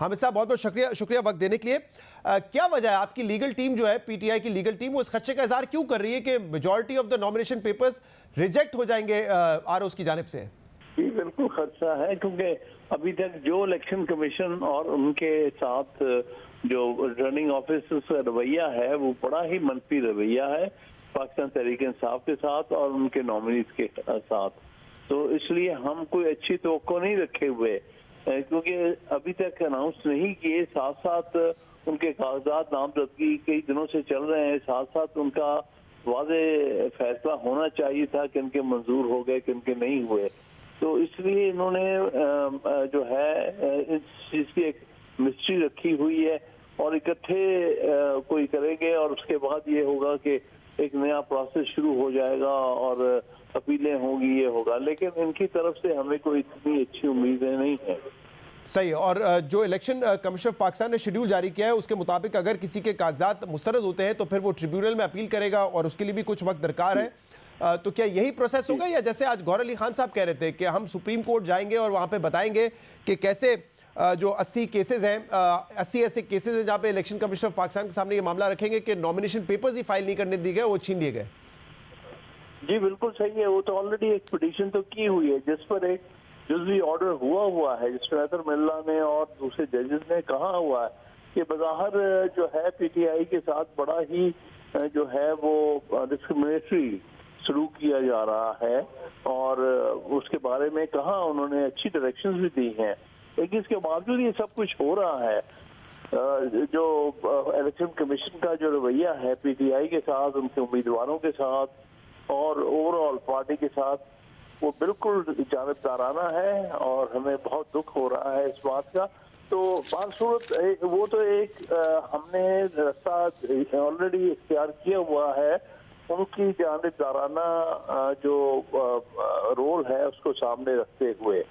हामिद साहब, बहुत बहुत शुक्रिया शुक्रिया वक्त देने के लिए। क्या वजह है आपकी लीगल टीम जो है, पीटीआई की लीगल टीम, वो इस खदशे का इजहार क्यों कर रही है कि majority of the nomination papers reject हो जाएंगे आरओस की जानिब से? ये बिल्कुल खदशा है, क्योंकि अभी तक जो इलेक्शन कमीशन और उनके साथ जो रिटर्निंग ऑफिसर्स का रवैया है वो बड़ा ही मनफी रवैया है पाकिस्तान तहरीक इंसाफ के साथ और उनके नॉमिनीज के साथ। तो इसलिए हम कोई अच्छी तवक्को नहीं रखे हुए, क्योंकि अभी तक अनाउंस नहीं किए। साथ साथ उनके कागजात नामजदगी कई दिनों से चल रहे हैं, साथ साथ उनका वाज़ेह फैसला होना चाहिए था कि इनके मंजूर हो गए कि इनके नहीं हुए। तो इसलिए इन्होंने जो है इस चीज़ की एक मिस्ट्री रखी हुई है और इकट्ठे कोई करेंगे और उसके बाद ये होगा कि एक नया प्रोसेस शुरू हो जाएगा और अपीलें होंगी, ये होगा। लेकिन इनकी तरफ से हमें कोई इतनी अच्छी उम्मीदें नहीं है। सही। और जो इलेक्शन कमीशन ऑफ पाकिस्तान ने शेड्यूल जारी किया है उसके मुताबिक अगर किसी के कागजात मुस्तरद होते हैं तो फिर वो ट्रिब्यूनल में अपील करेगा और उसके लिए भी कुछ वक्त दरकार है। तो क्या यही प्रोसेस होगा, या जैसे आज गौहर अली खान साहब कह रहे थे कि हम सुप्रीम कोर्ट जाएंगे और वहाँ पे बताएंगे कि कैसे जो 80 केसेस हैं, 80 ऐसे केसेस हैं जहाँ पे इलेक्शन कमीशन ऑफ पाकिस्तान के सामने ये मामला रखेंगे कि नॉमिनेशन पेपर्स ही फाइल नहीं करने दिए गए, वो छीन लिए गए? जी बिल्कुल सही है। वो तो ऑलरेडी एक पिटीशन तो की हुई है जिस पर एक जुज़वी ऑर्डर हुआ है, जिसमें अतर मिल्ला ने और दूसरे जजेस ने कहा हुआ है कि बज़ाहिर जो है पीटीआई के साथ बड़ा ही जो है वो डिस्क्रिमिनेटरी सलूक किया जा रहा है और उसके बारे में कहा उन्होंने, अच्छी डायरेक्शंस भी दी हैं। लेकिन इसके बावजूद ये सब कुछ हो रहा है। जो इलेक्शन कमीशन का जो रवैया है पीटीआई के साथ, उनके उम्मीदवारों के साथ और ओवरऑल पार्टी के साथ, वो बिल्कुल जानिबदाराना है और हमें बहुत दुख हो रहा है इस बात का। तो बासूरत वो तो एक हमने रास्ता ऑलरेडी इख्तियार किया हुआ है, उनकी जानिबदाराना जो रोल है उसको सामने रखते हुए।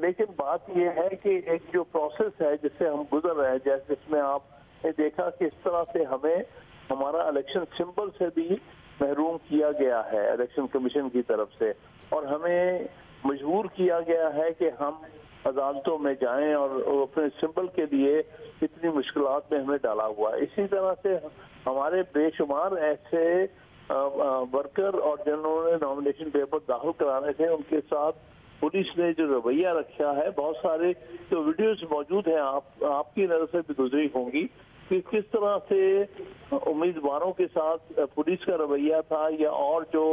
लेकिन बात यह है कि एक जो प्रोसेस है जिससे हम गुजर रहे हैं, जैसे जिसमें आपने देखा कि इस तरह से हमें हमारा इलेक्शन सिंबल से भी महरूम किया गया है इलेक्शन कमीशन की तरफ से, और हमें मजबूर किया गया है कि हम अदालतों में जाएं और अपने सिंबल के लिए इतनी मुश्किलात में हमें डाला हुआ है। इसी तरह से हमारे बेशुमार ऐसे वर्कर और जिन्होंने नॉमिनेशन पेपर दाखिल कराने थे उनके साथ पुलिस ने जो रवैया रखा है, बहुत सारे तो वीडियोस मौजूद हैं, आपकी नजर से भी गुजरी होंगी कि किस तरह से उम्मीदवारों के साथ पुलिस का रवैया था या और जो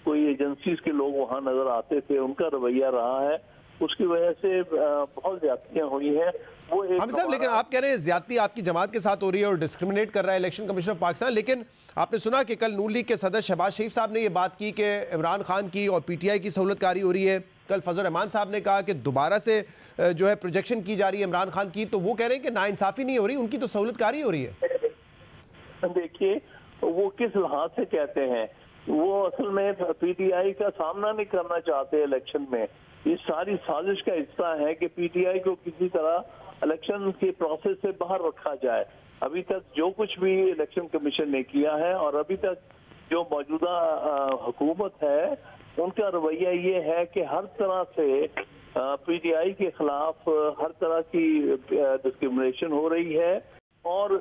कोई एजेंसीज के लोग वहां नजर आते थे उनका रवैया रहा है। उसकी वजह से बहुत ज्यादतियां हुई हैं। वो हम साहब, लेकिन आप कह रहे हैं ज्यादती आपकी जमात के साथ हो रही है और डिस्क्रिमिनेट कर रहा है इलेक्शन कमीशन ऑफ पाकिस्तान, लेकिन आपने सुना कि कल नून लीग के सदर शहबाज शरीफ साहब ने ये बात की कि इमरान खान की और पीटीआई की सहूलतकारी हो रही है। कल फजल रहमान साहब ने कहा कि दोबारा से जो है प्रोजेक्शन की जा रही है इमरान खान की, तो वो कह रहे हैं कि नाइंसाफी नहीं हो रही, उनकी तो सहूलतकारी हो रही है। देखिए वो किस लिहाज से कहते हैं, वो असल में पीटीआई का सामना नहीं करना चाहते इलेक्शन में। ये सारी साजिश का हिस्सा है कि पीटीआई को किसी तरह इलेक्शन के प्रोसेस से बाहर रखा जाए। अभी तक जो कुछ भी इलेक्शन कमीशन ने किया है और अभी तक जो मौजूदा हुकूमत है उनका रवैया ये है कि हर तरह से पीटीआई के खिलाफ हर तरह की डिस्क्रिमिनेशन हो रही है। और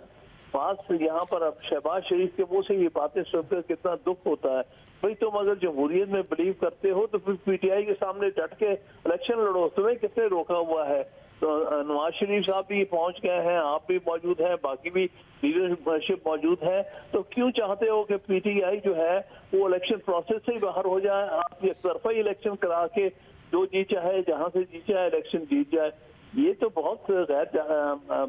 बात यहाँ पर अब शहबाज शरीफ के मुंह से ये बातें सुनकर कितना दुख होता है। भाई तुम अगर जमहूरियत में बिलीव करते हो तो फिर पीटीआई के सामने डट के इलेक्शन लड़ो, तुम्हें किसने रोका हुआ है? तो नवाज शरीफ साहब भी पहुंच गए हैं, आप भी मौजूद हैं, बाकी भी लीडरशिप मौजूद है, तो क्यों चाहते हो कि पीटीआई जो है वो इलेक्शन प्रोसेस से ही बाहर हो जाए? आप एक तरफा ही इलेक्शन करा के जो जी चाहे जहां से जी चाहे इलेक्शन जीत जाए, ये तो बहुत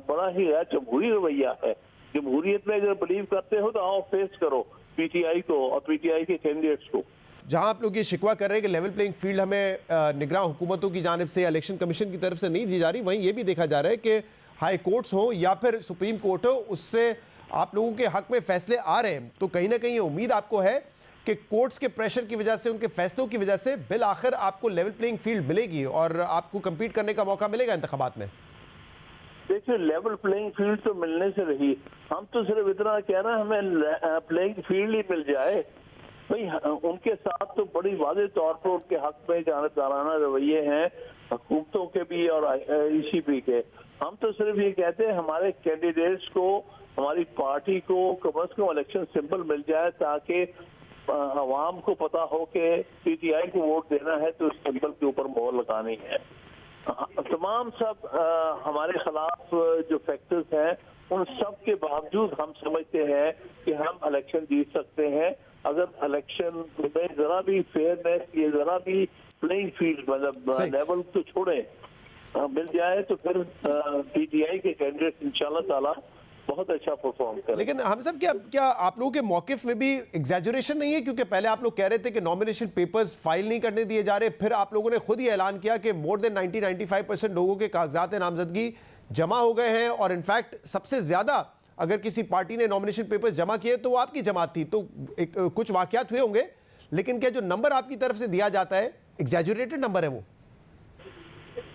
बड़ा ही गैर जमहूरी रवैया है। जमहूरियत में अगर बिलीव करते हो तो आओ फेस करो पीटीआई को और पीटीआई के कैंडिडेट्स को। जहां आप लोग ये शिकवा कर रहे हैं कि लेवल प्लेइंग फील्ड हमें निगरान हुकूमतों की जानिब से इलेक्शन कमीशन की तरफ से नहीं दी जा रही, वहीं ये भी देखा जा रहा है कि हाई कोर्ट्स हो या फिर सुप्रीम कोर्ट हो, उससे आप लोगों के हक में फैसले आ रहे हैं। तो कहीं ना कहीं ये उम्मीद आपको है कि कोर्ट्स के प्रेशर की वजह से, उनके फैसलों की वजह से बिल आखिर आपको लेवल प्लेइंग फील्ड मिलेगी और आपको कम्पीट करने का मौका मिलेगा इंतखाबात में? देखिए लेवल प्लेइंग फील्ड तो मिलने से रही, हम तो सिर्फ इतना कह रहे हैं हमें प्लेइंग फील्ड ही मिल जाए। भाई उनके साथ तो बड़ी वाज़ेह तौर पर उनके हक में जानिबदाराना रवैये हैं, हुकूमतों के भी और ईसीपी के। हम तो सिर्फ ये कहते हैं हमारे कैंडिडेट्स को, हमारी पार्टी को कम से कम इलेक्शन सिंबल मिल जाए, ताकि आवाम को पता हो कि पीटीआई को वोट देना है तो इस सिंबल के ऊपर मोहर लगानी है। तमाम सब हमारे खिलाफ जो फैक्टर्स हैं, उन सब के बावजूद हम समझते हैं कि हम इलेक्शन जीत सकते हैं अगर इलेक्शन में जरा भी फेयरनेस, ये जरा भी प्लेइंग फील्ड मतलब लेवल तो छोड़े मिल जाए, तो फिर पीटीआई के कैंडिडेट इंशाल्लाह ताला बहुत अच्छा परफॉर्म करें। लेकिन हम सब क्या आप लोगों के मौकिफ में भी एग्जैजुरेशन नहीं है? क्योंकि पहले आप लोग कह रहे थे कि नॉमिनेशन पेपर्स फाइल नहीं करने दिए जा रहे, फिर आप लोगों ने खुद ही ऐलान किया कि मोर देन 90-95% लोगों के कागजात नामजदगी जमा हो गए हैं, और इनफैक्ट सबसे ज्यादा अगर किसी पार्टी ने नॉमिनेशन पेपर्स जमा किए तो वो आपकी जमात थी। तो कुछ वाकयात हुए होंगे, लेकिन क्या जो नंबर आपकी तरफ से दिया जाता है एग्जैजुरेटेड नंबर है वो?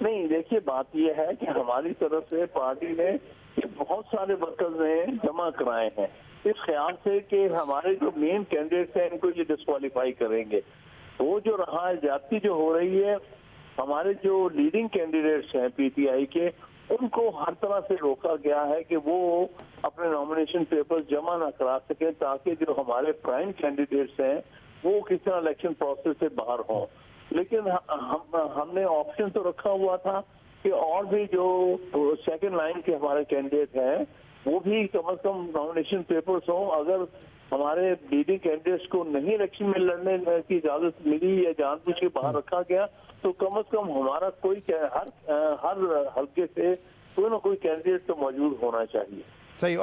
नहीं, देखिए बात यह है कि हमारी तरफ से पार्टी ने बहुत सारे वर्कर्स ने जमा कराए हैं इस ख्याल से कि हमारे जो मेन कैंडिडेट्स हैं इनको ये डिस्क्वालीफाई करेंगे। वो जो रहा है ज्यादती जो हो रही है, हमारे जो लीडिंग कैंडिडेट्स हैं पीटीआई के, उनको हर तरह से रोका गया है कि वो अपने नॉमिनेशन पेपर्स जमा ना करा सकें, ताकि जो हमारे प्राइम कैंडिडेट्स हैं वो किसी तरह इलेक्शन प्रोसेस से बाहर हों। लेकिन हमने ऑप्शन तो रखा हुआ था कि और भी जो सेकंड लाइन के हमारे कैंडिडेट हैं वो भी कम से कम नॉमिनेशन पेपर्स हों। अगर हमारे लीडिंग कैंडिडेट्स को नहीं इलेक्शन में लड़ने की इजाजत मिली या जानबूझ के बाहर रखा गया, तो कम से कम हमारा कोई हर हल्के से कोई ना कोई कैंडिडेट तो मौजूद होना चाहिए। सही।